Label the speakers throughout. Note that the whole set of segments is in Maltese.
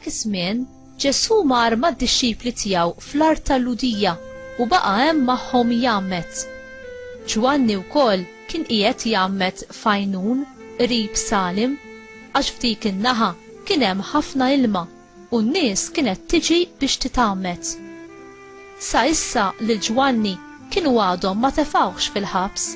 Speaker 1: dak iż-żmien Ġesu mar mad-dixxipli tiegħu fl-art tal-Ludija u baqa' hemm magħhom jgħammet. Ġwanni wkoll kien qiegħed jgħammet f'Għajnun qrib Salim għax f'dik in-naħa kien hemm ħafna ilma u n-nies kienet tiġi biex titgħammet. Sa issa lil Ġwanni kienu għadhom ma tefgħux fil-ħabs.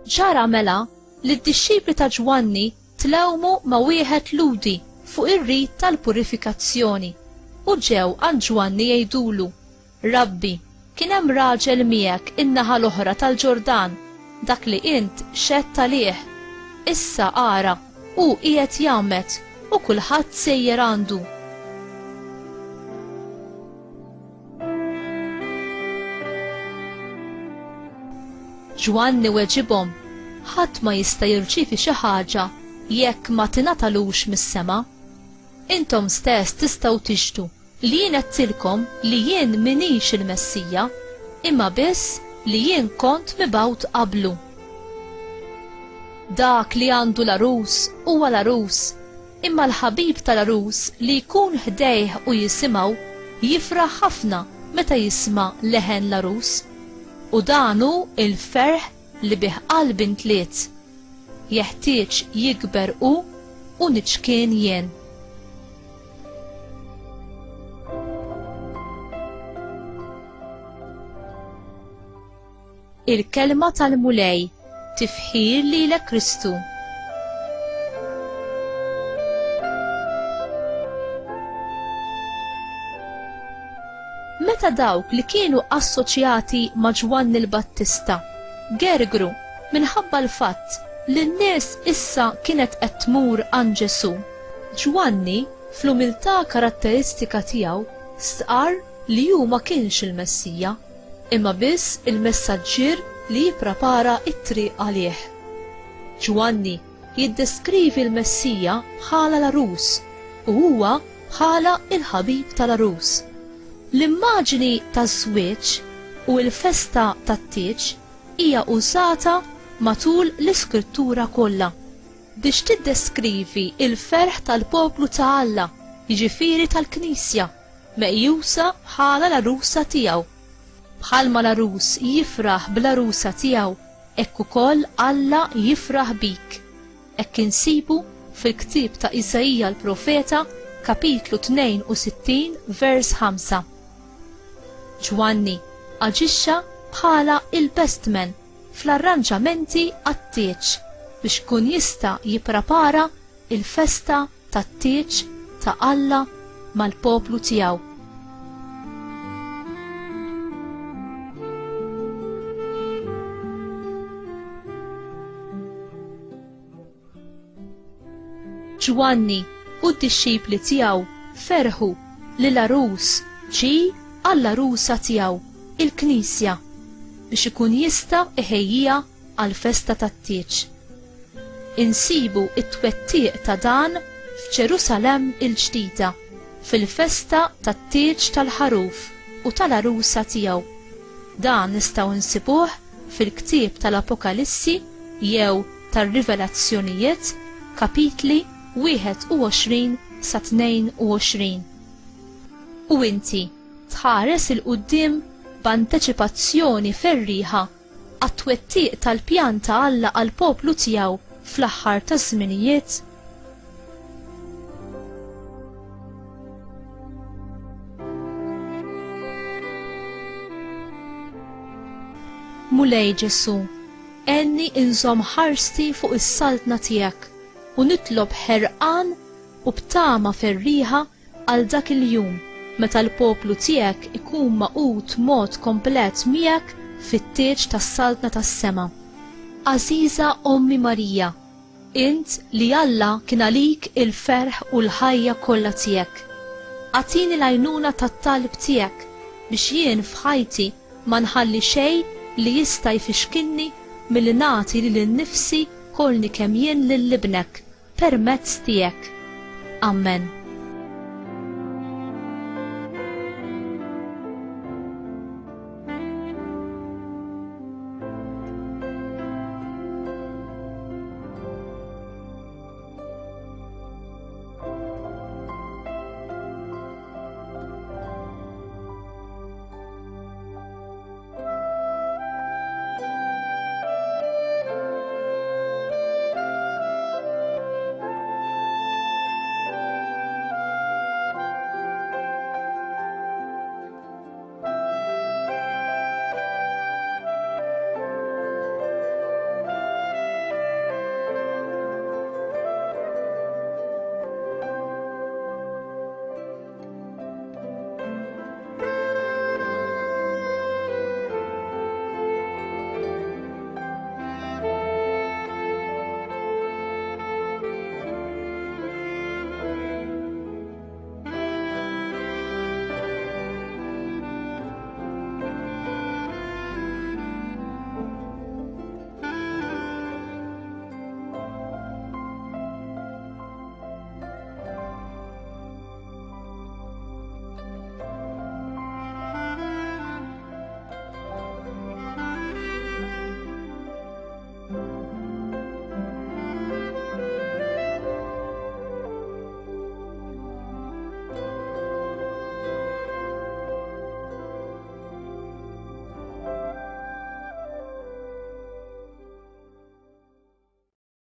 Speaker 1: Ġara mela li d-dixxipli ta' Ġwanni tlewmu ma' wieħed ludi fuq ir-rit tal-purifikazzjoni u ġew għand Ġwanni jgħidulu: Rabbi, kien hemm raġel miegħek in-naħa l-oħra tal-Ġordan, dak li int xedt għalih. Issa ara hu qiegħed jagħmel u kulħadd sejjer għandu. Ġwanni weġibhom: ħadd ma jista' jirċievi xi ħaġa jekk ma tingħatalux mis-sema. Intom stess tistgħu tixtu li jien qedtilkom li jien minix il-Messija, imma biss li jien kont mibgħut qablu. Dak li għandu l-arus huwa l-arus, imma l-ħabib tal-arus li jkun ħdejh u jisimgħu jifraħ ħafna meta jisma' leħen l-arus. U danu il-ferħ li bih qalb intliet. Jeħtieġ jikber u niċkien jien. Il-kelma tal-mulej tifħir lilek Kristu. Meta dawk li kienu assoċjati ma' Ġwanni l-Battista gergru minħabba l-fatt li n-nies issa kienet qed tmur għand Ġesu, Ġwanni fl-umiltà karatteristika tiegħu stqarr li hu ma kienx il-Messija, imma biss il-messaġġier li jipprepara t-triq għalih. Ġwanni jiddeskrivi l-Messija bħala l-arus u huwa bħala il-ħabib tal-arus. L-immaġni taż-żwieġ u l-festa tat-tieġ hija użata matul l-Iskrittura kollha biex tiddeskrivi il-ferħ tal-poplu ta' Alla, jiġifieri tal-Knisja, meqjusa bħala l-arusa tiegħu. Bħalma l-arus jifraħ bl-arusa tiegħu, hekk ukoll Alla jifraħ bik. Hekk insibu fil-ktieb ta' Isaija l-Profeta, kapitlu 62, vers 5. Ġwanni aġixxa bħala il-bestman fl-arranġamenti għat-tieġ biex kun jista' jipprepara il-festa tat-tieġ ta' Alla mal-poplu tiegħu. Ġwanni u d-dixxipli tiegħu ferħu li l-arus ġi għall-arusa tiegħu, il-Knisja, biex ikun jista' iħejjija għall-festa tat-tieġ. Insibu it-twettiq ta' dan f'Ġerusalemm il-ġdida, fil-festa tat-tieġ tal-ħaruf u tal-arusa tiegħu. Dan nistgħu nsibuh fil-ktieb tal-Apokalissi jew tar-Rivelazzjonijiet, kapitli 21 sa 22. U inti tħares il-qudiem b'anteċipazzjoni ferriħa għat-twettiq tal-pjan ta' Alla għall-poplu tiegħu fl-aħħar taż-żminijiet. Mulej Ġesu, enni inżomm ħarsti fuq is-saltna tiegħek u nitlob ħerqan u btama ferriħa għal dak il-jum meta l-poplu tiegħek ikun maqut mod komplett miegħek fit-tieġ tas-saltna tas-sema. Għażiża Ommi Marija, int li Alla kien għalik il-ferħ u l-ħajja kollha tiegħek. Għatini l-għajnuna tat-talb tiegħek biex jien f'ħajti ma nħalli xejn li jista' jfixkinni milli nagħti lil-nifsi kolni kemm jien lil-libnek permezz tiegħek. Amen.